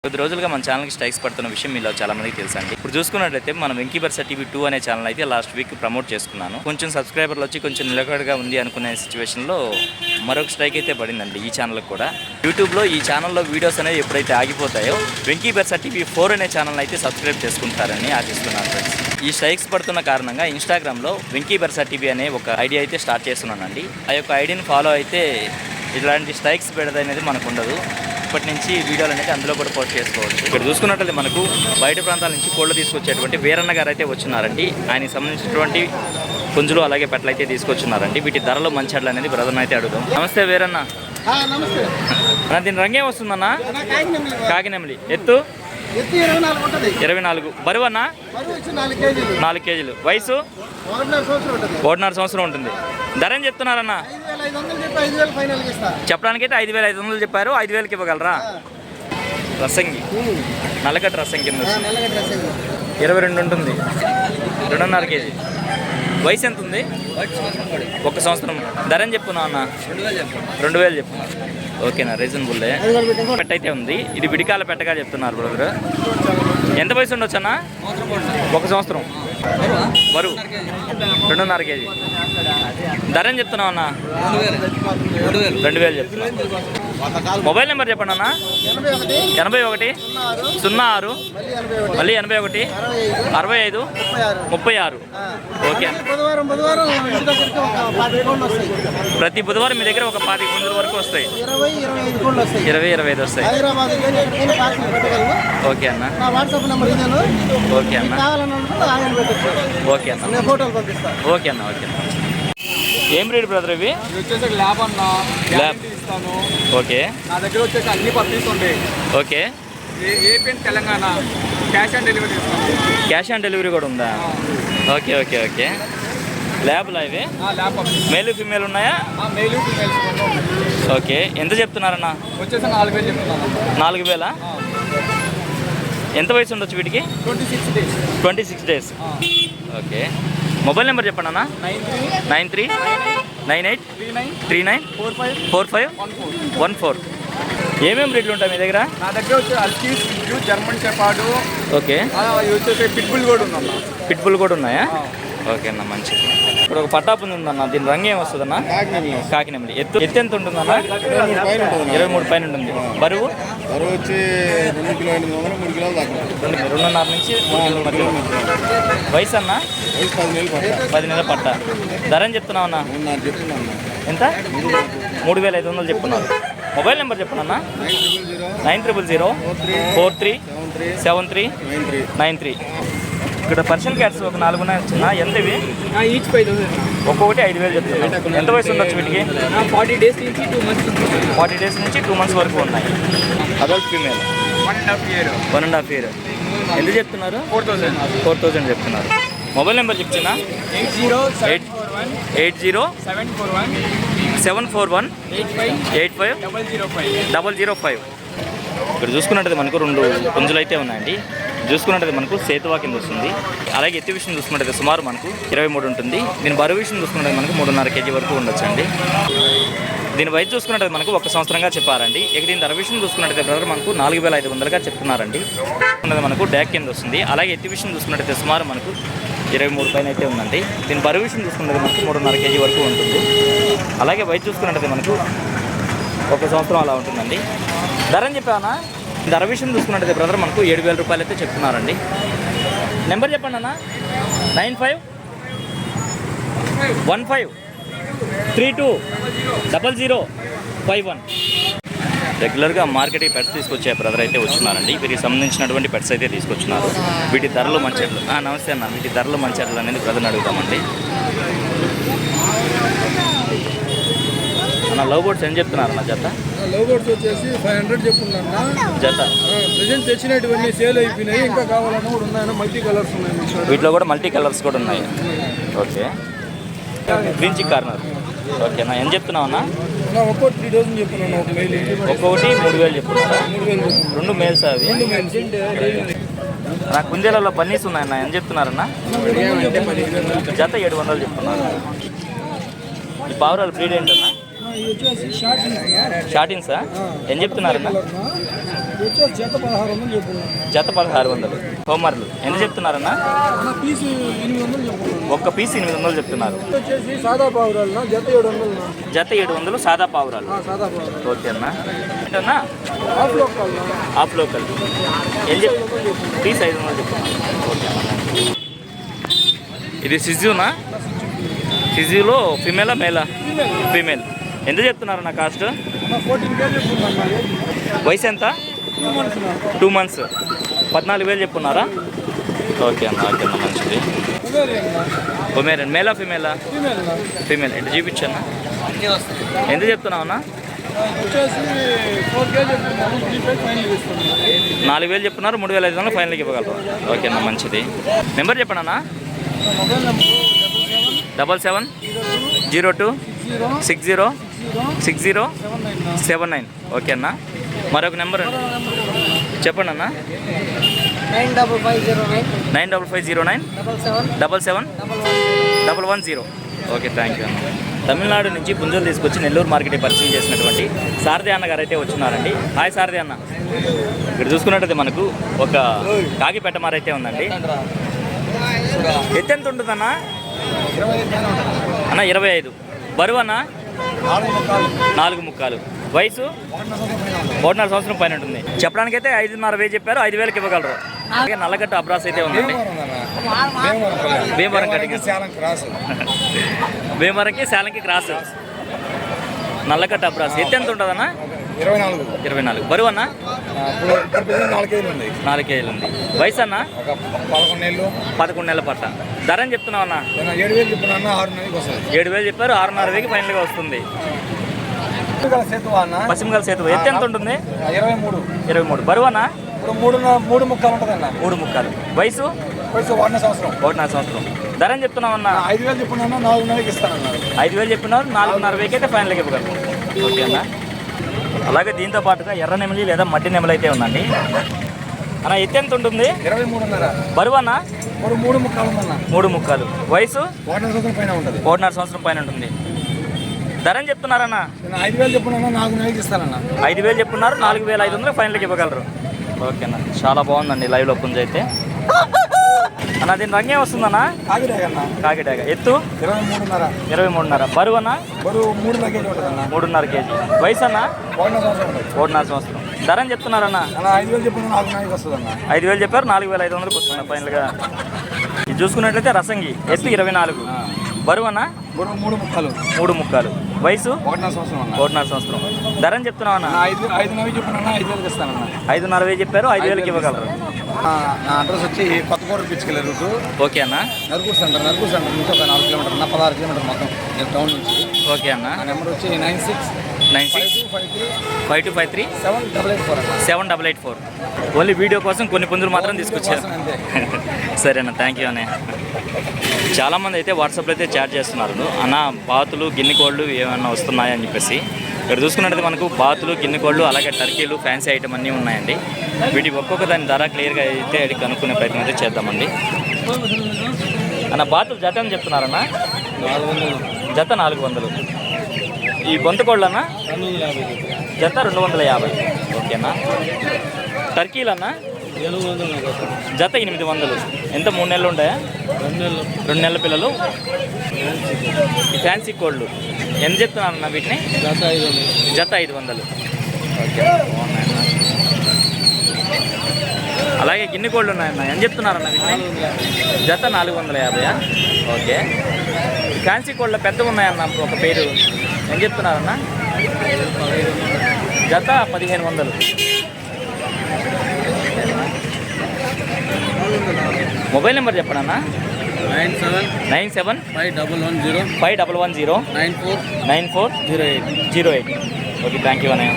కొద్ది రోజులుగా మన ఛానల్కి స్ట్రైక్స్ పడుతున్న విషయం మీలో చాలా మందికి తెలుసండి. ఇప్పుడు చూసుకున్నట్లయితే మనం వెంకీ బర్సా టీవీ 2 అనే ఛానల్ అయితే లాస్ట్ వీక్ ప్రమోట్ చేసుకున్నాను. కొంచెం సబ్స్క్రైబర్లు వచ్చి కొంచెం నిలకడగా ఉంది అనుకునే సిచ్యువేషన్లో మరొక స్ట్రైక్ అయితే పడిందండి ఈ ఛానల్కి కూడా. యూట్యూబ్లో ఈ ఛానల్లో వీడియోస్ అనేవి ఎప్పుడైతే ఆగిపోతాయో వెంకీ బర్సా టీవీ 4 అనే ఛానల్ అయితే సబ్స్క్రైబ్ చేసుకుంటారని ఆశిస్తున్నాను ఫ్రెండ్స్. ఈ స్ట్రైక్స్ పడుతున్న కారణంగా ఇన్స్టాగ్రామ్లో వెంకీ బర్సా టీవీ అనే ఒక ఐడి అయితే స్టార్ట్ చేస్తున్నానండి. ఆ యొక్క ఐడిని ఫాలో అయితే ఇలాంటి స్ట్రైక్స్ పెడదనేది మనకు ఉండదు. ఇప్పటి నుంచి వీడియోలు అనేది అందులో కూడా పోస్ట్ చేసుకోవచ్చు. ఇక్కడ చూసుకున్నట్లయితే మనకు బయట ప్రాంతాల నుంచి కోళ్ళు తీసుకొచ్చేటువంటి వీరన్న గారు అయితే వచ్చినారండి. ఆయనకి సంబంధించినటువంటి పుంజులు అలాగే పెట్టలు అయితే తీసుకొచ్చున్నారండి. వీటి ధరలు మంచాడ్లు అనేది బ్రదర్ని అయితే అడుగుదాం. నమస్తే వీరన్న. నమస్తే. దీని రంగేం వస్తుందన్నా? కాకినెమిలి. ఎత్తు 24. బరువు అన్న 4 కేజీలు. వయసు 1.5 సంవత్సరం ఉంటుంది. ధర ఏం చెప్తున్నారన్న? చెప్పడానికైతే 5,500 చెప్పారు. 5,000కి ఇవ్వగలరా? రసంగి నల్లగడ్డ రసం కింద 22 ఉంటుంది. 2.5 కేజీ. వయసు ఎంత ఉంది? 1 సంవత్సరం. ధర ఏం చెప్పున్నావు అన్న? 2,000 చెప్తున్నారు. ఓకేనా, రీజనబుల్లే. పెట్ట అయితే ఉంది. ఇది విడికాల పెట్టగా చెప్తున్నారు బ్రదర్. ఎంత వయసు ఉండొచ్చు అన్న? 1 సంవత్సరం. బరువు 2.5 కేజీ. ధర ఏం చెప్తున్నావు అన్న? 2,000 చెప్తున్నా. మొబైల్ నెంబర్ చెప్పండి అన్న. 81 06 మళ్ళీ 81 65 36. ఓకే. ప్రతి బుధవారం మీ దగ్గర ఒక 25 గుంజల వరకు వస్తాయి. 20-25 వస్తాయి. ఓకే అన్న. ఓకే అన్న. ఓకే అన్న. ఓకే అన్న. ఓకే. ఏం రేట్ బ్రదర్ ఇవి? ల్యాబ్ అన్న. ల్యాబ్. ఓకే. నా దగ్గర వచ్చేసి అన్ని పర్టీస్ ఉంటాయి. Okay. AP Telangana cash on delivery ఇస్తాను. క్యాష్ ఆన్ డెలివరీ కూడా ఉందా? Okay okay okay. ల్యాబ్లా ఇవి? మేలు ఫీమేల్ ఉన్నాయా? మేలు ఫీమేల్స్. ఓకే. ఎంత చెప్తున్నారన్న? వచ్చేసి 4,000 చెప్తున్నాను. 4,000. ఎంత వయసు ఉండొచ్చు వీటికి? 26 డేస్. ఓకే. మొబైల్ నెంబర్ చెప్పండి అన్న. 93 98 39 45 14. ఏమేమి రేట్లు ఉంటాయి మీ దగ్గర? నా దగ్గర వచ్చి అల్కీస్, జర్మన్ షెపర్డ్. ఓకే. వచ్చేసి పిట్బుల్ కూడా ఉందన్న. పిట్బుల్ కూడా ఉన్నాయా? ఓకే అన్న, మంచిది. ఇప్పుడు ఒక పట్టాపుంది ఉందన్న. దీని రంగు ఏం వస్తుంది అన్న? కాకినెమిలి. ఎత్తు ఎంత ఉంటుందన్న? 23 పైన ఉంటుంది. బరువు వచ్చి 2.5 కిలోలు దాకా. 2.5 నుంచి 3 కిలోల మధ్య. వయసు అన్న? 10 నెలల పట్ట. ధర అని చెప్తున్నావు అన్న? ఎంత? 3,500 చెప్తున్నారు. మొబైల్ నెంబర్ చెప్పండి అన్న. 9000 43 73 93. ఇక్కడ పర్షియన్ క్యాట్స్ ఒక 4 ఉన్నాయి వచ్చిన. ఎంత ఇవి? ఈచ్ 5,000. ఒక్కొక్కటి 5,000 చెప్తున్నాను. ఎంత వయసు ఉండొచ్చు వీటికి? 40 డేస్ నుంచి 2 మంత్స్. 40 డేస్ నుంచి 2 మంత్స్ వరకు ఉన్నాయి. Adult female 1.5 year. ఎంత చెప్తున్నారు? 4,000 చెప్తున్నారు. మొబైల్ నెంబర్ చెప్తున్నా. 80 741 85 005. ఇక్కడ చూసుకున్నట్టు మనకు 2 పుంజులు అయితే ఉన్నాయండి. చూసుకున్నట్టు మనకు సేతువా కింద వస్తుంది. అలాగే ఎత్తు విషయం చూసుకున్నట్టు సుమారు మనకు 23 ఉంటుంది. దీని బరువు విషయం చూసుకున్నట్టు మనకు 3.5 కేజీ వరకు ఉండొచ్చండి. దీని వయసు చూసుకున్నట్టు మనకు 1 సంవత్సరంగా చెప్పారండి. ఇక దీని ధర విషయం చూసుకున్నట్టయితే బ్రదర్ మనకు 4,500గా చెప్తున్నారండి. మనకు డ్యాక్ కింద వస్తుంది. అలాగే ఎత్తు విషయం చూసుకున్నట్టయితే సుమారు మనకు 23 పైన అయితే ఉందండి. దీని బరువు విషయం చూసుకున్నట్టు మనకు 3.5 కేజీ వరకు ఉంటుంది. అలాగే వయసు చూసుకున్నట్టయితే మనకు 1 సంవత్సరం అలా ఉంటుందండి. ధర అని చెప్పానా? ధర విషయం చూసుకున్నట్టయితే బ్రదర్ మనకు 7,000 రూపాయలు అయితే చెప్తున్నారండి. నెంబర్ చెప్పండి అన్న. 95 15 32 00 51. రెగ్యులర్గా మార్కెట్కి పెట్స్ తీసుకొచ్చే బ్రదర్ అయితే వచ్చినారండి. వీటికి సంబంధించినటువంటి పెట్స్ అయితే తీసుకొచ్చినారు. వీటి ధరలు మంచెట్లు. నమస్తే అన్న. వీటి ధరలు మంచెట్లు అనేది బ్రదర్ని అడుగుతామండి. అన్న లవ్ బోర్డ్స్ ఏం చెప్తున్నారు అన్న జత? లవ్ బోర్డ్స్ వచ్చేసి 500 చెప్తున్నా జత. ప్రెజెంట్ తెచ్చినటువంటి సేల్ అయిపోయినాయి. ఇంకా కావాలన్నా కూడా ఉన్నాయన్న. మల్టీ కలర్స్ ఉన్నాయి. వీటిలో కూడా మల్టీ కలర్స్ కూడా ఉన్నాయి. ఓకే. గ్రీన్ చిక్ కార్నర్. ఓకేనా. ఏం చెప్తున్నావు అన్న? ఒక్కొక్కటి 3,000 చెప్తున్నాను. ఒక్కొక్కటి 3,000 చెప్తున్నా. 2 మేల్స్ అవి. నాకు కుందేలలో పన్నీస్ ఉన్నాయన్న. ఏం చెప్తున్నారన్న? జత 700 చెప్తున్నారు. ఈ పావురాలు బ్రీడ్ ఏంటన్నా? షార్టిన్సా? ఏం చెప్తున్నారన్న? ఇది వచ్చేసి జత 1600 చెప్పుకున్నాను. జత 1600. హోమర్లు ఎంత చెప్తున్నారన్నా? పీసు 800 చెప్పుకున్నాను. ఒక్క పీస్ 800 చెప్తున్నారు. వచ్చేసి సాదా పావురాలు జత 700. జత 700 సాదా పావురాలు. సాదా పావురాలు. ఓకే అన్న. ఏంటన్నా? Half local. హాఫ్ లోకల్ ఏం పీస్ 500 చెప్తున్నారు. ఓకే అన్న. ఇది సిజునా? సిజులో ఫిమేలా మేలా? ఫీమేల్. ఎంత చెప్తున్నారు నా కాస్ట్? 14,000 చెప్పుకున్నాను. వయసు ఎంత? 2 months. 14,000 చెప్పున్నారా? ఓకే అన్న. ఓకే అన్న, మంచిది. ఒమేరన్ మేలా ఫిమేలా? ఫీమేల్. ఎంత చూపించన్నా? ఎంత చెప్తున్నావు అన్న? 4,000 చెప్తున్నారు. 3,500 ఫైనల్కి ఇవ్వగలరు. ఓకే అన్న, మంచిది. నెంబర్ చెప్పండి అన్న. 7702 60 6079. ఓకే అన్న. మరొక నెంబర్ అండి చెప్పండి అన్న. 95509 77 ఓకే, థ్యాంక్ యూ అన్న. తమిళనాడు నుంచి పుంజులు తీసుకొచ్చి నెల్లూరు మార్కెట్కి పరిచయం చేసినటువంటి సారథి అన్న గారు అయితే వచ్చినారండి. హాయ్ సారథి అన్న. ఇక్కడ చూసుకున్నట్టయితే మనకు ఒక కాకి పెట్టమారైతే ఉందండి. ఎత్తు ఎంత ఉంటుందన్న? అన్న 25. బరువు అన్న 4 ముక్కాలు. వయసు 1.5 సంవత్సరం పైన ఉంటుంది. చెప్పడానికైతే 5,500 చెప్పారు. 5,000కి ఇవ్వగలరు. అలాగే నల్లగట్టు అబ్రాస్ అయితే ఉందండి. భీమవరం కటింగ్. భీమవరంకి శాలంకి క్రాస్. నల్లగట్టు అబ్రాస్. ఎత్తు ఎంత ఉంటుందన్న? 24. బరువు అన్న 4 కేజీలు ఉంది. వయసు అన్న 11 నెలల పట్ట. ధర అని చెప్తున్నావు అన్న? 7,000 చెప్పారు. 6,500కి ఫైనల్గా వస్తుంది. పశ్చిమగల సేతు. ఎత్తు ఎంత ఉంటుంది? 23. బరువు అన్న 3 ముక్కలు ఉంటుంది అన్న. 3 ముక్కాలు. వయసు 1.5 సంవత్సరం. 1.5 సంవత్సరం. ధర అని చెప్తున్నావు అన్న? 5,000 చెప్పుకున్నా 4,500కి ఇస్తానన్నారు. 5,000 చెప్పినారు. 4,500 అయితే ఫైనల్గా ఇవ్వగలరు. ఓకే అన్న. అలాగే దీంతో పాటుగా ఎర్ర నెమలి లేదా మట్టి నెమలి అయితే ఉందండి. అన్న ఎత్తు ఎంత ఉంటుంది? 23.5. బరువు అన్న 3 ముక్కలు ఉందన్న. 3 ముక్కాలు. వయసు 1.5 సంవత్సరం పైన ఉంటుంది. 1.5 సంవత్సరం పైన ఉంటుంది. ధర అని చెప్తున్నారన్న? 5,000 చెప్పుకున్నా 4,000కి ఇస్తానన్న. 5,000 చెప్పున్నారు. 4,500 ఫైనల్కి ఇవ్వగలరు. ఓకే అన్న. చాలా బాగుందండి లైవ్లో పుంజ అయితే. అన్న దీని రంగు ఏమొస్తుందన్న? కాకిడాగ. ఎత్తు 23.5. బరువు అన్న 3,500 కేజీ ఉంటుందన్న. 3.5 కేజీ. వయసు అన్న 1.5 సంవత్సరం. ధర అని చెప్తున్నారన్న? 5,000 చెప్పుకున్నా 4,000కి వస్తుందన్న. 5,000 చెప్పారు. 4,500కి వస్తుంది ఫైనల్గా. ఇది చూసుకున్నట్లయితే రసంగి. ఎత్తు 24. బరువు అన్న 3 ముక్కలు. 3 ముక్కాలు. వయసు 1.5 సంవత్సరం అన్న. 1.5 సంవత్సరం. ధర అని చెప్తున్నావు అన్న? 5,000 చెప్పుకున్నా 5,000కి ఇస్తానన్న. 5,500 చెప్పారు. 5,000కి ఇవ్వగలరు. నా అడ్రస్ వచ్చి కొత్తకోట పిచ్చుకెళ్ళే రూటు. ఓకే అన్న. నరుకూరు సెంటర్ నుంచి ఒక 4 కిలోమీటర్, 16 కిలోమీటర్ మొత్తం టౌన్ నుంచి. ఓకే అన్న. నా నెంబర్ వచ్చి 965253 788 784. ఓన్లీ వీడియో కోసం కొన్ని పుంజులు మాత్రం తీసుకొచ్చారు. సరే అన్న, థ్యాంక్ యూ అన్నయ్య. చాలామంది అయితే వాట్సాప్లో అయితే చాట్ చేస్తున్నారు. అన్న బాతులు గిన్నె కోళ్ళు ఏమన్నా వస్తున్నాయని చెప్పేసి. ఇక్కడ చూసుకున్నట్టు మనకు బాతులు గిన్నె కోళ్ళు అలాగే టర్కీలు ఫ్యాన్సీ ఐటమ్ అన్నీ ఉన్నాయండి. వీటి ఒక్కొక్క దాని ధర క్లియర్గా అయితే కనుక్కునే ప్రయత్నం అయితే చేద్దామండి. అన్న బాతులు జత అని చెప్తున్నారన్న? 400. జత 400. ఈ బొంత కోళ్ళు అన్న? జత 250. ఓకేనా. టర్కీలు అన్న? 700. జత 800. ఎంత 3 నెలలు ఉంటాయా? 2 నెలల పిల్లలు. ఈ ఫ్యాన్సీ కోళ్ళు ఎంత చెప్తున్నారన్న వీటిని? జత 500. ఓకే, బాగున్నాయన్న. అలాగే గిన్నె కోళ్ళు ఉన్నాయన్న. ఎంత చెప్తున్నారన్న వీటిని? జత 450. ఓకే. ఫ్యాన్సీ కోళ్ళ పెద్దగా ఉన్నాయన్న ఒక పేరు. ఏం చెప్తున్నారన్న? జత 1,500. మొబైల్ నెంబర్ చెప్పండి అన్న. 97 510 9408. ఓకే, థ్యాంక్ యూ అన్నయ్య.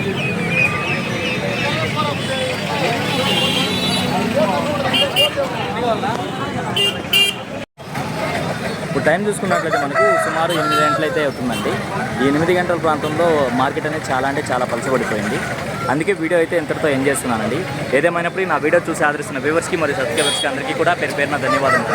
ఇప్పుడు టైం చూసుకున్నట్లయితే మనకు సుమారు 8 గంటలు అయితే అవుతుందండి. ఈ 8 గంటల ప్రాంతంలో మార్కెట్ అనేది చాలా అంటే చాలా పలచబడిపోయింది. అందుకే వీడియో అయితే ఇంతటితో ఎండ్ చేస్తున్నానండి. ఏదేమైనప్పుడు నా వీడియో చూసి ఆదరిస్తున్న వ్యూవర్స్కి మరియు సబ్స్క్రైబర్స్కి అందరికీ కూడా పేరు పేరున ధన్యవాదాలు.